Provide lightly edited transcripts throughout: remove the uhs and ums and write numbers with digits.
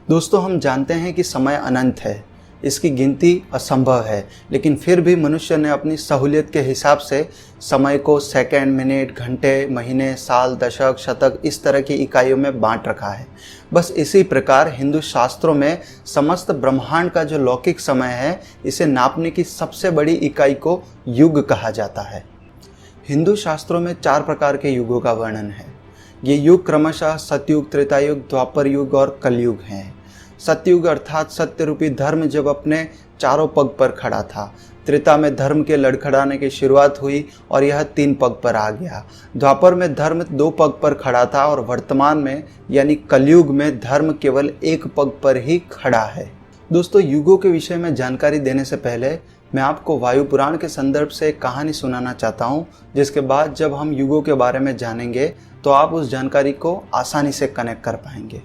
दोस्तों, हम जानते हैं कि समय अनंत है, इसकी गिनती असंभव है, लेकिन फिर भी मनुष्य ने अपनी सहूलियत के हिसाब से समय को सेकंड, मिनट, घंटे, महीने, साल, दशक, शतक इस तरह की इकाइयों में बांट रखा है। बस इसी प्रकार हिंदू शास्त्रों में समस्त ब्रह्मांड का जो लौकिक समय है, इसे नापने की सबसे बड़ी इकाई को युग कहा जाता है। हिंदू शास्त्रों में 4 प्रकार के युगों का वर्णन है। ये युग क्रमशः सतयुग, त्रेतायुग, द्वापर युग और कलयुग हैं। सतयुग अर्थात सत्य रूपी धर्म जब अपने चारों पग पर खड़ा था। त्रेता में धर्म के लड़खड़ाने की शुरुआत हुई और यह 3 पग पर आ गया। द्वापर में धर्म 2 पग पर खड़ा था और वर्तमान में यानी कलयुग में धर्म केवल 1 पग पर ही खड़ा है। दोस्तों, युगों के विषय में जानकारी देने से पहले मैं आपको वायु पुराण के संदर्भ से एक कहानी सुनाना चाहता हूँ, जिसके बाद जब हम युगों के बारे में जानेंगे तो आप उस जानकारी को आसानी से कनेक्ट कर पाएंगे।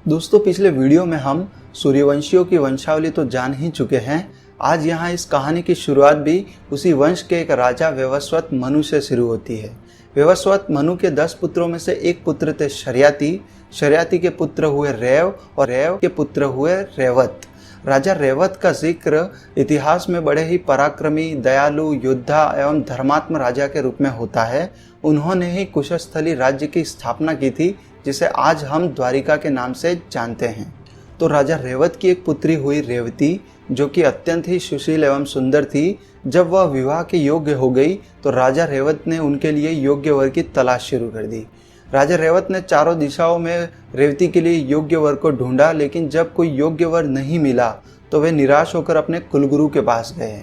दोस्तों, पिछले वीडियो में हम सूर्यवंशियों की वंशावली तो जान ही चुके हैं। आज यहाँ इस कहानी की शुरुआत भी उसी वंश के एक राजा वैवस्वत मनु से शुरू होती है। वैवस्वत मनु के 10 पुत्रों में से एक पुत्र थे शर्याति। शर्याति के पुत्र हुए रेव और रेव के पुत्र हुए रेवत। राजा रेवत का जिक्र इतिहास में बड़े ही पराक्रमी, दयालु, योद्धा एवं धर्मात्म राजा के रूप में होता है। उन्होंने ही कुशस्थली राज्य की स्थापना की थी, जिसे आज हम द्वारिका के नाम से जानते हैं। तो राजा रेवत की एक पुत्री हुई रेवती, जो कि अत्यंत ही सुशील एवं सुंदर थी। जब वह विवाह के योग्य हो गई तो राजा रेवत ने उनके लिए योग्य वर की तलाश शुरू कर दी। राजा रेवत ने चारों दिशाओं में रेवती के लिए योग्य वर को ढूंढा, लेकिन जब कोई योग्य वर नहीं मिला तो वे निराश होकर अपने कुलगुरु के पास गए।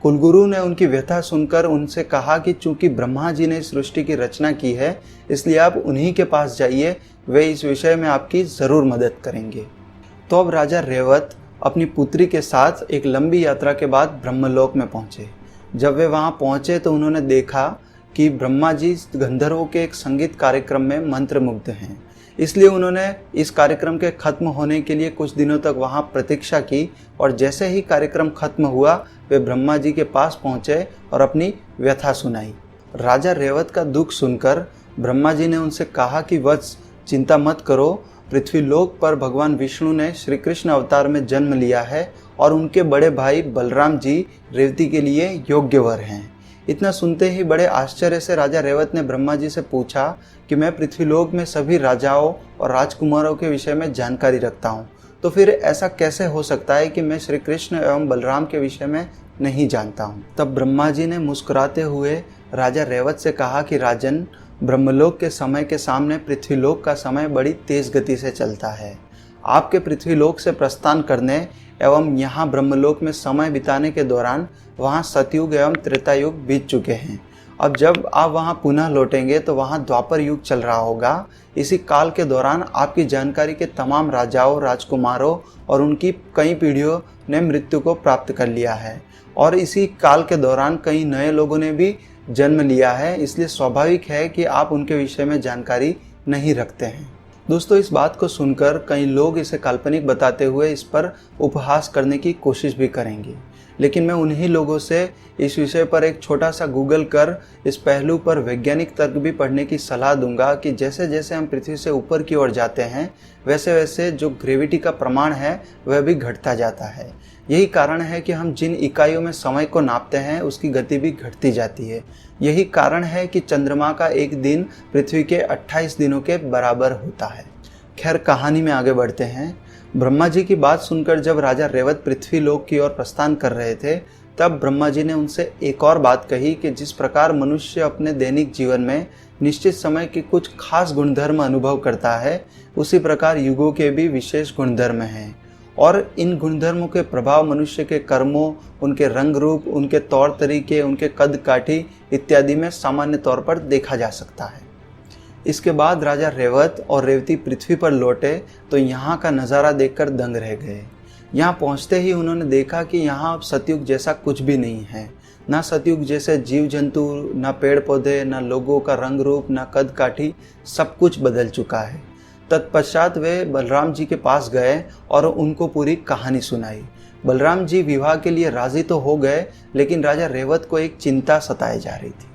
कुलगुरु ने उनकी व्यथा सुनकर उनसे कहा कि चूंकि ब्रह्मा जी ने सृष्टि की रचना की है, इसलिए आप उन्हीं के पास जाइए, वे इस विषय में आपकी ज़रूर मदद करेंगे। तो अब राजा रेवत अपनी पुत्री के साथ एक लंबी यात्रा के बाद ब्रह्मलोक में पहुँचे। जब वे वहाँ पहुँचे तो उन्होंने देखा कि ब्रह्मा जी गंधर्वों के एक संगीत कार्यक्रम में मंत्रमुग्ध हैं। इसलिए उन्होंने इस कार्यक्रम के खत्म होने के लिए कुछ दिनों तक वहाँ प्रतीक्षा की और जैसे ही कार्यक्रम खत्म हुआ वे ब्रह्मा जी के पास पहुँचे और अपनी व्यथा सुनाई। राजा रेवत का दुख सुनकर ब्रह्मा जी ने उनसे कहा कि वत्स, चिंता मत करो, पृथ्वीलोक पर भगवान विष्णु ने श्री कृष्ण अवतार में जन्म लिया है और उनके बड़े भाई बलराम जी रेवती के लिए योग्य वर हैं। इतना सुनते ही बड़े आश्चर्य से राजा रेवत ने ब्रह्मा जी से पूछा कि मैं पृथ्वीलोक में सभी राजाओं और राजकुमारों के विषय में जानकारी रखता हूँ, तो फिर ऐसा कैसे हो सकता है कि मैं श्री कृष्ण एवं बलराम के विषय में नहीं जानता हूँ। तब ब्रह्मा जी ने मुस्कुराते हुए राजा रेवत से कहा कि राजन, ब्रह्मलोक के समय के सामने पृथ्वीलोक का समय बड़ी तेज गति से चलता है। आपके पृथ्वीलोक से प्रस्थान करने एवं यहाँ ब्रह्मलोक में समय बिताने के दौरान वहाँ सतयुग एवं त्रेतायुग बीत चुके हैं। अब जब आप वहाँ पुनः लौटेंगे तो वहाँ द्वापर युग चल रहा होगा। इसी काल के दौरान आपकी जानकारी के तमाम राजाओं, राजकुमारों और उनकी कई पीढ़ियों ने मृत्यु को प्राप्त कर लिया है और इसी काल के दौरान कई नए लोगों ने भी जन्म लिया है। इसलिए स्वाभाविक है कि आप उनके विषय में जानकारी नहीं रखते हैं। दोस्तों, इस बात को सुनकर कई लोग इसे काल्पनिक बताते हुए इस पर उपहास करने की कोशिश भी करेंगे, लेकिन मैं उन्हीं लोगों से इस विषय पर एक छोटा सा गूगल कर इस पहलू पर वैज्ञानिक तर्क भी पढ़ने की सलाह दूंगा कि जैसे जैसे हम पृथ्वी से ऊपर की ओर जाते हैं, वैसे वैसे जो ग्रेविटी का प्रमाण है वह भी घटता जाता है। यही कारण है कि हम जिन इकाइयों में समय को नापते हैं उसकी गति भी घटती जाती है। यही कारण है कि चंद्रमा का एक दिन पृथ्वी के 28 दिनों के बराबर होता है। खैर, कहानी में आगे बढ़ते हैं। ब्रह्मा जी की बात सुनकर जब राजा रेवत पृथ्वी लोक की ओर प्रस्थान कर रहे थे, तब ब्रह्मा जी ने उनसे एक और बात कही कि जिस प्रकार मनुष्य अपने दैनिक जीवन में निश्चित समय के कुछ खास गुणधर्म अनुभव करता है, उसी प्रकार युगों के भी विशेष गुणधर्म हैं और इन गुणधर्मों के प्रभाव मनुष्य के कर्मों, उनके रंग रूप, उनके तौर तरीके, उनके कद काठी इत्यादि में सामान्य तौर पर देखा जा सकता है। इसके बाद राजा रेवत और रेवती पृथ्वी पर लौटे तो यहाँ का नज़ारा देखकर दंग रह गए। यहाँ पहुँचते ही उन्होंने देखा कि यहाँ अब सतयुग जैसा कुछ भी नहीं है। ना सतयुग जैसे जीव जंतु, ना पेड़ पौधे, ना लोगों का रंग रूप, ना कद काठी, सब कुछ बदल चुका है। तत्पश्चात वे बलराम जी के पास गए और उनको पूरी कहानी सुनाई। बलराम जी विवाह के लिए राजी तो हो गए, लेकिन राजा रेवत को एक चिंता सताए जा रही थी।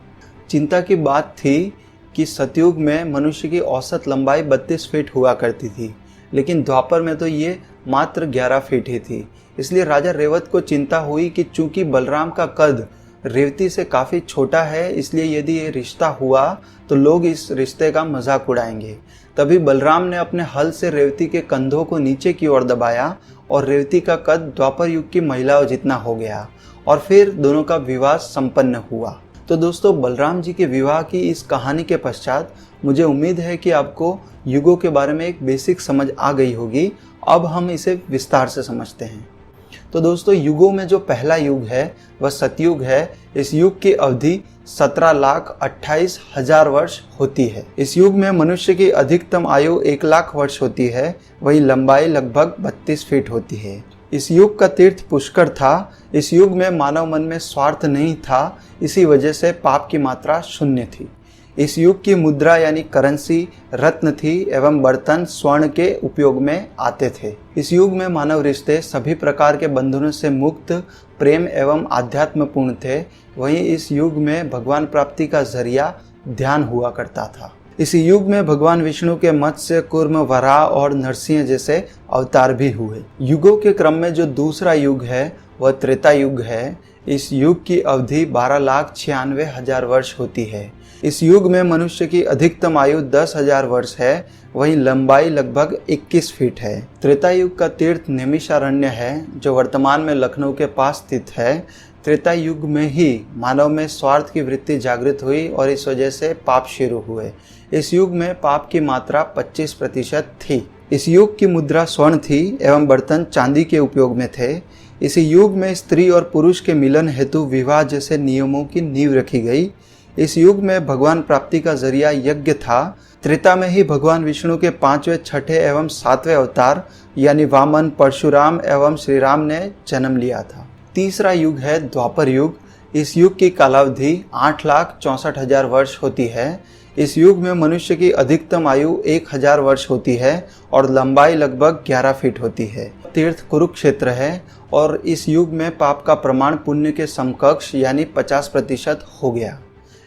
चिंता की बात थी कि सतयुग में मनुष्य की औसत लंबाई 32 फीट हुआ करती थी, लेकिन द्वापर में तो ये मात्र 11 फीट ही थी। इसलिए राजा रेवत को चिंता हुई कि चूंकि बलराम का कद रेवती से काफ़ी छोटा है, इसलिए यदि ये रिश्ता हुआ तो लोग इस रिश्ते का मजाक उड़ाएंगे। तभी बलराम ने अपने हल से रेवती के कंधों को नीचे की ओर दबाया और रेवती का कद द्वापर युग की महिलाओं जितना हो गया और फिर दोनों का विवाह संपन्न हुआ। तो दोस्तों, बलराम जी के विवाह की इस कहानी के पश्चात मुझे उम्मीद है कि आपको युगों के बारे में एक बेसिक समझ आ गई होगी। अब हम इसे विस्तार से समझते हैं। तो दोस्तों, युगों में जो पहला युग है वह सतयुग है। इस युग की अवधि 17,28,000 वर्ष होती है। इस युग में मनुष्य की अधिकतम आयु 1,00,000 वर्ष होती है, वही लंबाई लगभग 32 फीट होती है। इस युग का तीर्थ पुष्कर था। इस युग में मानव मन में स्वार्थ नहीं था, इसी वजह से पाप की मात्रा शून्य थी। इस युग की मुद्रा यानी करेंसी रत्न थी एवं बर्तन स्वर्ण के उपयोग में आते थे। इस युग में मानव रिश्ते सभी प्रकार के बंधनों से मुक्त, प्रेम एवं आध्यात्मपूर्ण थे। वहीं इस युग में भगवान प्राप्ति का जरिया ध्यान हुआ करता था। इस युग में भगवान विष्णु के मत्स्य, कूर्म, वराह और नरसिंह जैसे अवतार भी हुए। युगों के क्रम में जो दूसरा युग है वह त्रेता युग है। इस युग की अवधि 12,96,000 वर्ष होती है। इस युग में मनुष्य की अधिकतम आयु 10,000 वर्ष है, वहीं लंबाई लगभग 21 फीट है। त्रेता युग का तीर्थ नैमिषारण्य है, जो वर्तमान में लखनऊ के पास स्थित है। त्रेता युग में ही मानव में स्वार्थ की वृत्ति जागृत हुई और इस वजह से पाप शुरू हुए। इस युग में पाप की मात्रा 25% थी। इस युग की मुद्रा स्वर्ण थी एवं बर्तन चांदी के उपयोग में थे। इस युग में स्त्री और पुरुष के मिलन हेतु विवाह जैसे नियमों की नींव रखी गई। इस युग में भगवान प्राप्ति का जरिया यज्ञ था। त्रेता में ही भगवान विष्णु के 5वें, 6ठे एवं 7वें अवतार यानी वामन, परशुराम एवं श्री राम ने जन्म लिया था। तीसरा युग है द्वापर युग। इस युग की कालावधि 8,64,000 वर्ष होती है। इस युग में मनुष्य की अधिकतम आयु 1,000 वर्ष होती है और लंबाई लगभग 11 फीट होती है। तीर्थ कुरुक्षेत्र है और इस युग में पाप का प्रमाण पुण्य के समकक्ष यानी 50% हो गया।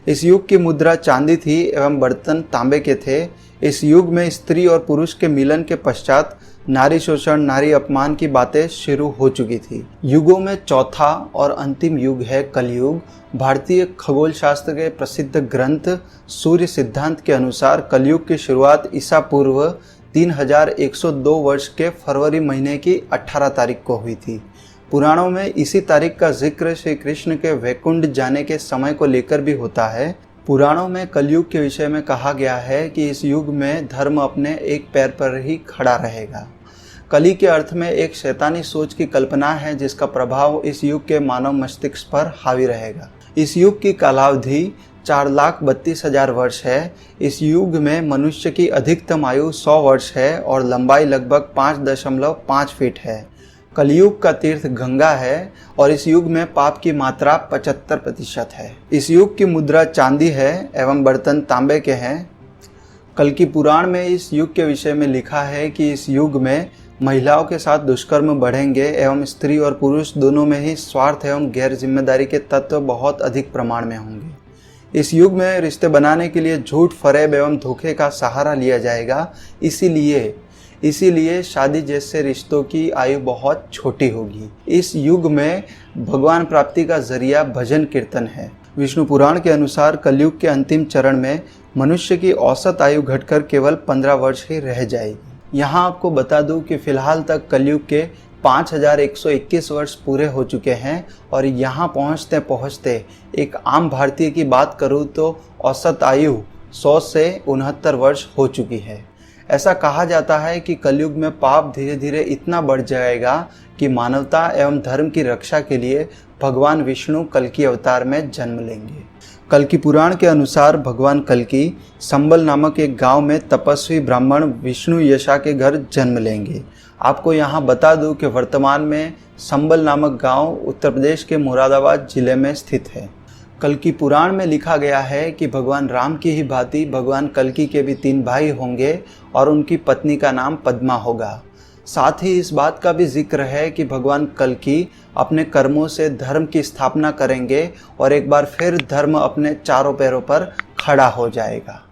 इस युग की मुद्रा चांदी थी एवं बर्तन तांबे के थे। इस युग में स्त्री और पुरुष के मिलन के पश्चात नारी शोषण, नारी अपमान की बातें शुरू हो चुकी थी। युगों में चौथा और अंतिम युग है कलयुग। भारतीय खगोल शास्त्र के प्रसिद्ध ग्रंथ सूर्य सिद्धांत के अनुसार कलयुग की शुरुआत ईसा पूर्व 3102 वर्ष के फरवरी महीने की 18 तारीख को हुई थी। पुराणों में इसी तारीख का जिक्र श्री कृष्ण के वैकुंठ जाने के समय को लेकर भी होता है। पुराणों में कलयुग के विषय में कहा गया है कि इस युग में धर्म अपने एक पैर पर ही खड़ा रहेगा। कली के अर्थ में एक शैतानी सोच की कल्पना है जिसका प्रभाव इस युग के मानव मस्तिष्क पर हावी रहेगा। इस युग की कालावधि 4,32,000 वर्ष है। इस युग में मनुष्य की अधिकतम आयु 100 वर्ष है और लंबाई लगभग 5.5 फीट है। कलयुग का तीर्थ गंगा है और इस युग में पाप की मात्रा 75% है। इस युग की मुद्रा चांदी है एवं बर्तन तांबे के हैं। कल्कि पुराण में इस युग के विषय में लिखा है कि इस युग में महिलाओं के साथ दुष्कर्म बढ़ेंगे एवं स्त्री और पुरुष दोनों में ही स्वार्थ एवं गैर जिम्मेदारी के तत्व बहुत अधिक प्रमाण में होंगे। इस युग में रिश्ते बनाने के लिए झूठ, फरेब एवं धोखे का सहारा लिया जाएगा। इसीलिए शादी जैसे रिश्तों की आयु बहुत छोटी होगी। इस युग में भगवान प्राप्ति का जरिया भजन कीर्तन है। विष्णु पुराण के अनुसार कलयुग के अंतिम चरण में मनुष्य की औसत आयु घटकर केवल 15 वर्ष ही रह जाएगी। यहाँ आपको बता दूं कि फिलहाल तक कलयुग के 5,121 वर्ष पूरे हो चुके हैं और यहाँ पहुँचते पहुँचते एक आम भारतीय की बात करूँ तो औसत आयु 100 से 69 वर्ष हो चुकी है। ऐसा कहा जाता है कि कलयुग में पाप धीरे धीरे इतना बढ़ जाएगा कि मानवता एवं धर्म की रक्षा के लिए भगवान विष्णु कल्कि अवतार में जन्म लेंगे। कल्कि पुराण के अनुसार भगवान कल्कि संबल नामक एक गांव में तपस्वी ब्राह्मण विष्णु यशा के घर जन्म लेंगे। आपको यहाँ बता दूं कि वर्तमान में संबल नामक गांव उत्तर प्रदेश के मुरादाबाद जिले में स्थित है। कल्कि पुराण में लिखा गया है कि भगवान राम की ही भांति भगवान कल्कि के भी 3 भाई होंगे और उनकी पत्नी का नाम पद्मा होगा। साथ ही इस बात का भी जिक्र है कि भगवान कल्कि अपने कर्मों से धर्म की स्थापना करेंगे और एक बार फिर धर्म अपने चारों पैरों पर खड़ा हो जाएगा।